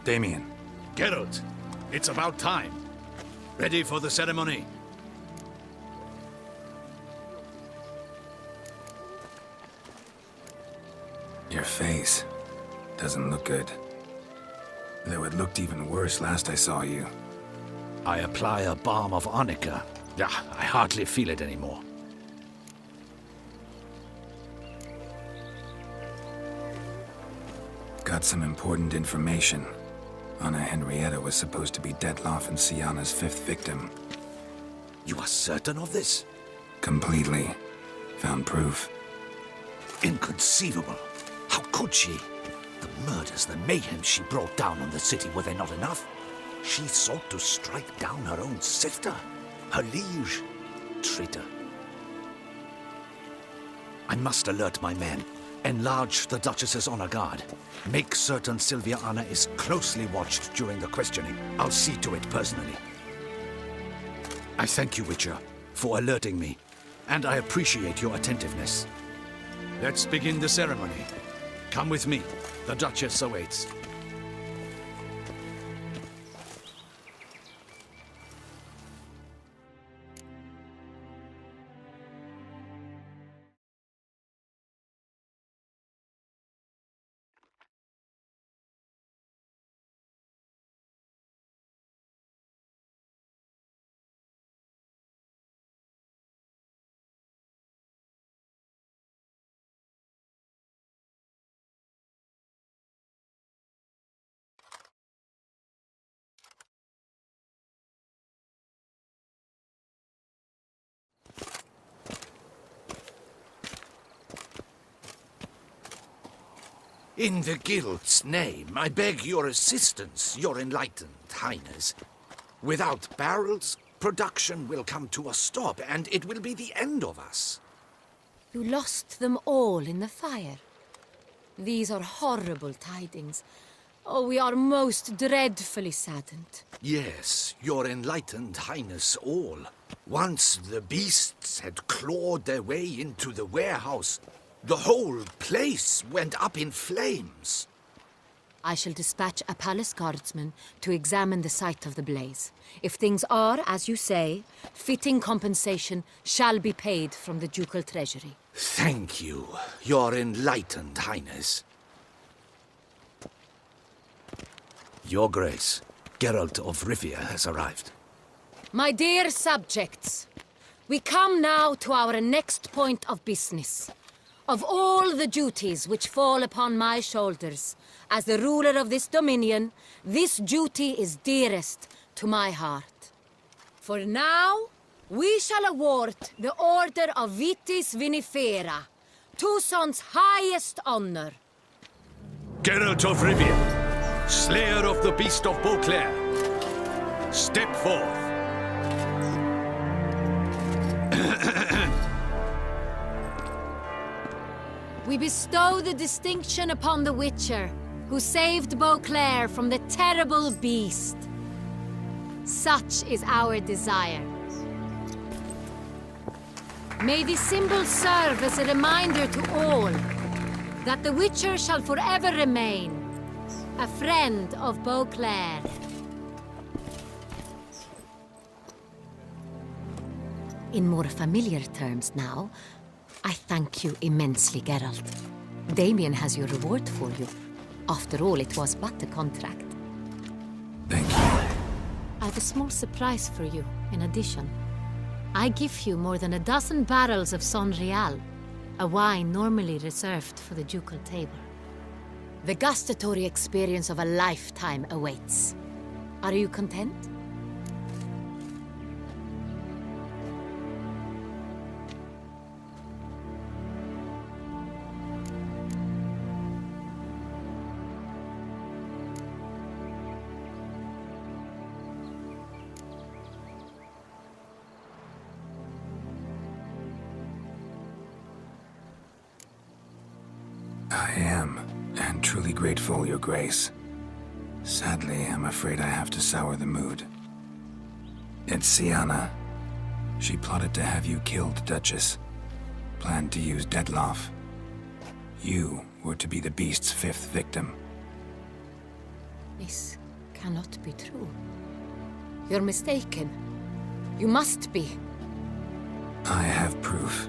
Damien. Geralt, it's about time. Ready for the ceremony? Your face doesn't look good. Though it looked even worse last I saw you. I apply a balm of arnica. Yeah, I hardly feel it anymore. Got some important information. Anna Henrietta was supposed to be Detloff and Syanna's 5th victim. You are certain of this? Completely. Found proof. Inconceivable. How could she? The murders, the mayhem she brought down on the city, were they not enough? She sought to strike down her own sister, her liege. Traitor. I must alert my men. Enlarge the Duchess's honor guard. Make certain Sylvia Anna is closely watched during the questioning. I'll see to it personally. I thank you, Witcher, for alerting me, and I appreciate your attentiveness. Let's begin the ceremony. Come with me. The Duchess awaits. In the Guild's name, I beg your assistance, your enlightened highness. Without barrels, production will come to a stop, and it will be the end of us. You lost them all in the fire. These are horrible tidings. Oh, we are most dreadfully saddened. Yes, your enlightened highness all. Once the beasts had clawed their way into the warehouse, the whole place went up in flames. I shall dispatch a palace guardsman to examine the site of the blaze. If things are, as you say, fitting compensation shall be paid from the ducal treasury. Thank you, your enlightened highness. Your Grace, Geralt of Rivia has arrived. My dear subjects, we come now to our next point of business. Of all the duties which fall upon my shoulders, as the ruler of this dominion, this duty is dearest to my heart. For now, we shall award the Order of Vitis Vinifera, Tucson's highest honor. Geralt of Rivia, slayer of the beast of Beauclair, step forth. We bestow the distinction upon the Witcher, who saved Beauclair from the terrible beast. Such is our desire. May this symbol serve as a reminder to all that the Witcher shall forever remain a friend of Beauclair. In more familiar terms now, I thank you immensely, Geralt. Damien has your reward for you. After all, it was but a contract. Thank you. I have a small surprise for you, in addition. I give you more than a dozen barrels of Son Real, a wine normally reserved for the ducal table. The gustatory experience of a lifetime awaits. Are you content? I am, and truly grateful, Your Grace. Sadly, I'm afraid I have to sour the mood. It's Syanna. She plotted to have you killed, Duchess. Planned to use Detloff. You were to be the beast's 5th victim. This cannot be true. You're mistaken. You must be. I have proof.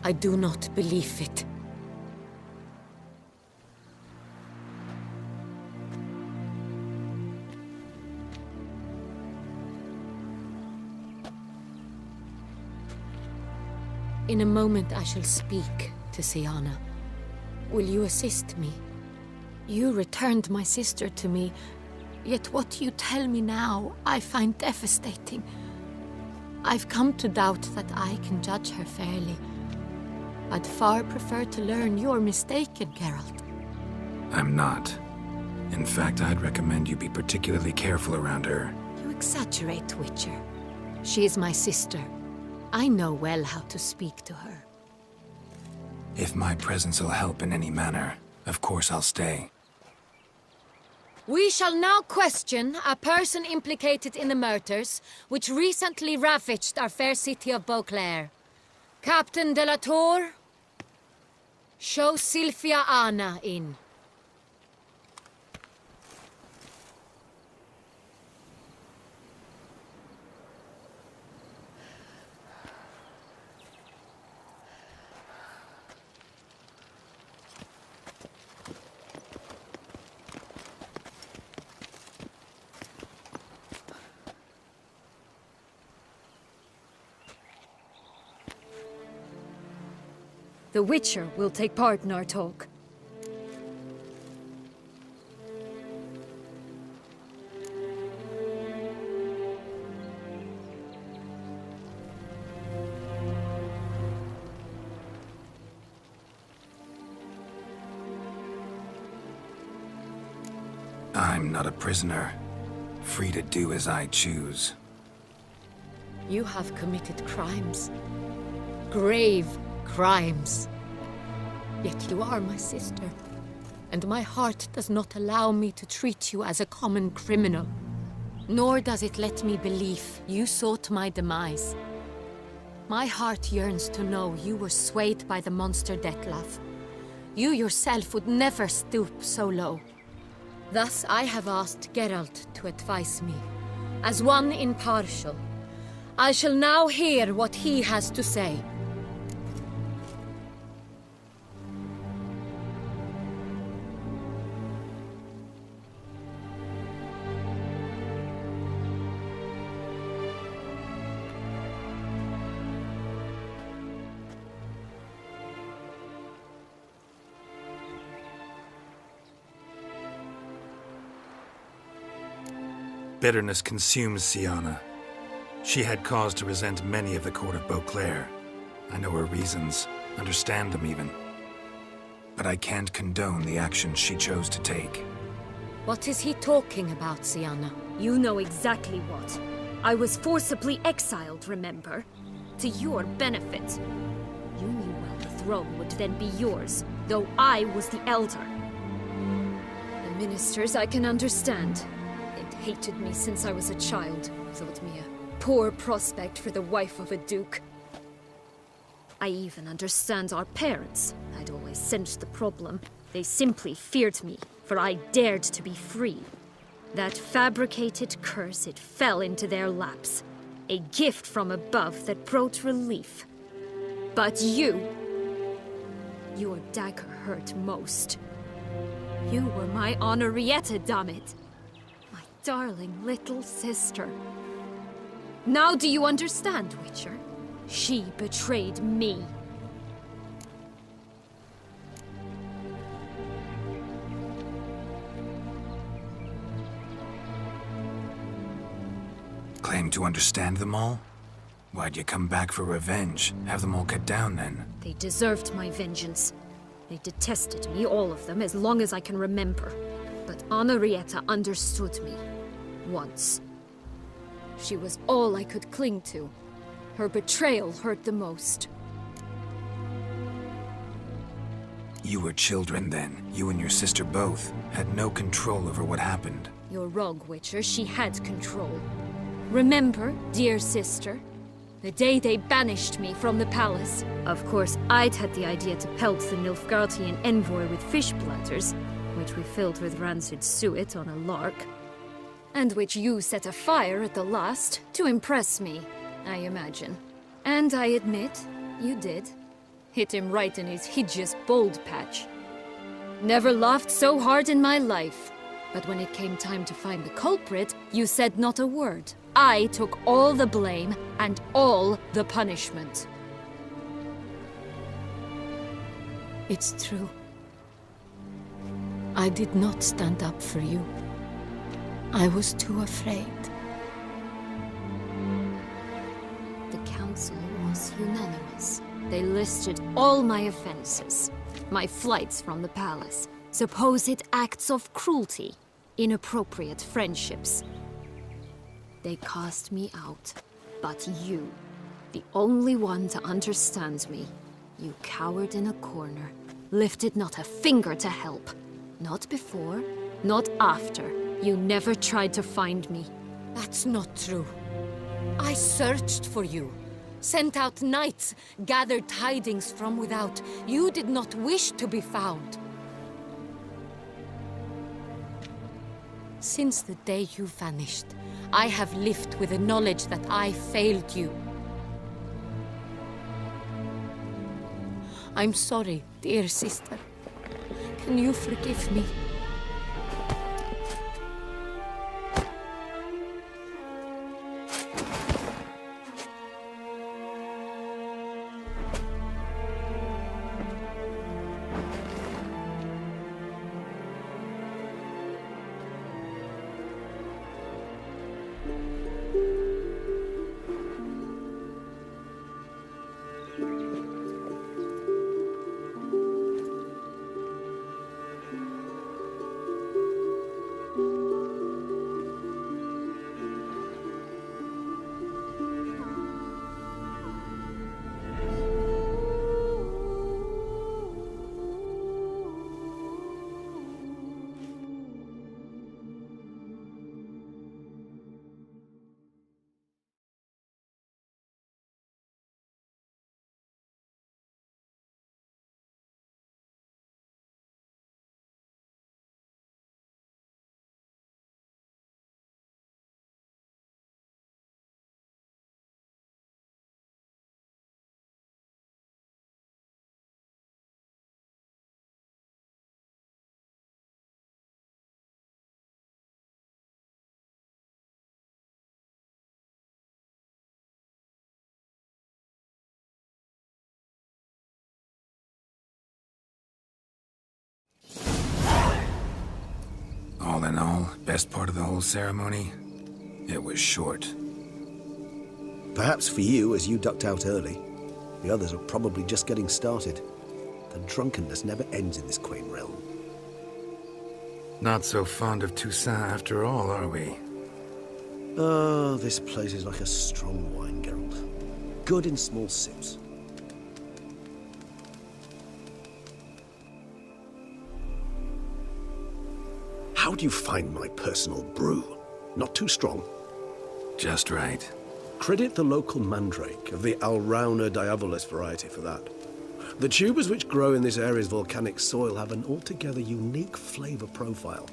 I do not believe it. In a moment I shall speak to Siana. Will you assist me? You returned my sister to me, yet what you tell me now I find devastating. I've come to doubt that I can judge her fairly. I'd far prefer to learn you're mistaken, Geralt. I'm not. In fact, I'd recommend you be particularly careful around her. You exaggerate, Witcher. She is my sister. I know well how to speak to her. If my presence will help in any manner, of course I'll stay. We shall now question a person implicated in the murders which recently ravaged our fair city of Beauclair. Captain de la Tour, show Sylvia Anna in. The Witcher will take part in our talk. I'm not a prisoner, free to do as I choose. You have committed crimes. Grave crimes. Yet you are my sister, and my heart does not allow me to treat you as a common criminal. Nor does it let me believe you sought my demise. My heart yearns to know you were swayed by the monster Dettlaff. You yourself would never stoop so low. Thus I have asked Geralt to advise me, as one impartial. I shall now hear what he has to say. Bitterness consumes Siana. She had cause to resent many of the court of Beauclair. I know her reasons, understand them even. But I can't condone the actions she chose to take. What is he talking about, Siana? You know exactly what. I was forcibly exiled, remember? To your benefit. You knew well the throne would then be yours, though I was the elder. The ministers I can understand. They'd hated me since I was a child, thought me a poor prospect for the wife of a duke. I even understand our parents. I'd always sensed the problem. They simply feared me, for I dared to be free. That fabricated curse, it fell into their laps. A gift from above that brought relief. But you... your dagger hurt most. You were my Henrietta, dammit. My darling little sister. Now do you understand, Witcher? She betrayed me. Claim to understand them all? Why'd you come back for revenge? Have them all cut down then? They deserved my vengeance. They detested me, all of them, as long as I can remember. But Henrietta understood me. Once. She was all I could cling to. Her betrayal hurt the most. You were children then. You and your sister both had no control over what happened. You're wrong, Witcher. She had control. Remember, dear sister, the day they banished me from the palace. Of course, I'd had the idea to pelt the Nilfgaardian envoy with fish platters, which we filled with rancid suet on a lark, and which you set afire at the last to impress me, I imagine. And I admit, you did. Hit him right in his hideous bald patch. Never laughed so hard in my life. But when it came time to find the culprit, you said not a word. I took all the blame and all the punishment. It's true. I did not stand up for you. I was too afraid. The council was unanimous. They listed all my offenses. My flights from the palace, supposed acts of cruelty, inappropriate friendships. They cast me out. But you, the only one to understand me, you cowered in a corner, lifted not a finger to help. Not before, not after. You never tried to find me. That's not true. I searched for you. Sent out knights, gathered tidings from without. You did not wish to be found. Since the day you vanished, I have lived with the knowledge that I failed you. I'm sorry, dear sister. Can you forgive me? All in all, best part of the whole ceremony? It was short. Perhaps for you, as you ducked out early. The others are probably just getting started. The drunkenness never ends in this quaint realm. Not so fond of Toussaint after all, are we? Oh, this place is like a strong wine, Geralt. Good in small sips. How do you find my personal brew? Not too strong? Just right. Credit the local mandrake of the Alrauna diavolis variety for that. The tubers which grow in this area's volcanic soil have an altogether unique flavor profile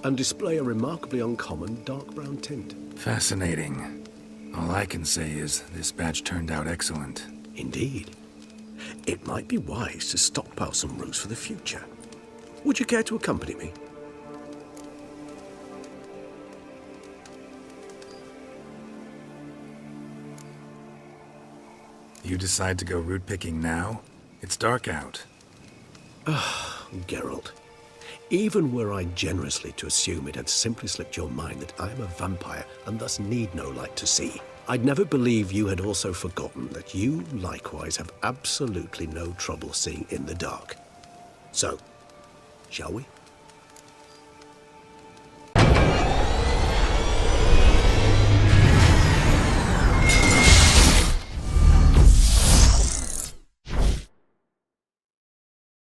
and display a remarkably uncommon dark brown tint. Fascinating. All I can say is this batch turned out excellent. Indeed. It might be wise to stockpile some roots for the future. Would you care to accompany me? You decide to go root picking now? It's dark out. Geralt, even were I generously to assume it had simply slipped your mind that I am a vampire and thus need no light to see, I'd never believe you had also forgotten that you likewise have absolutely no trouble seeing in the dark. So, shall we?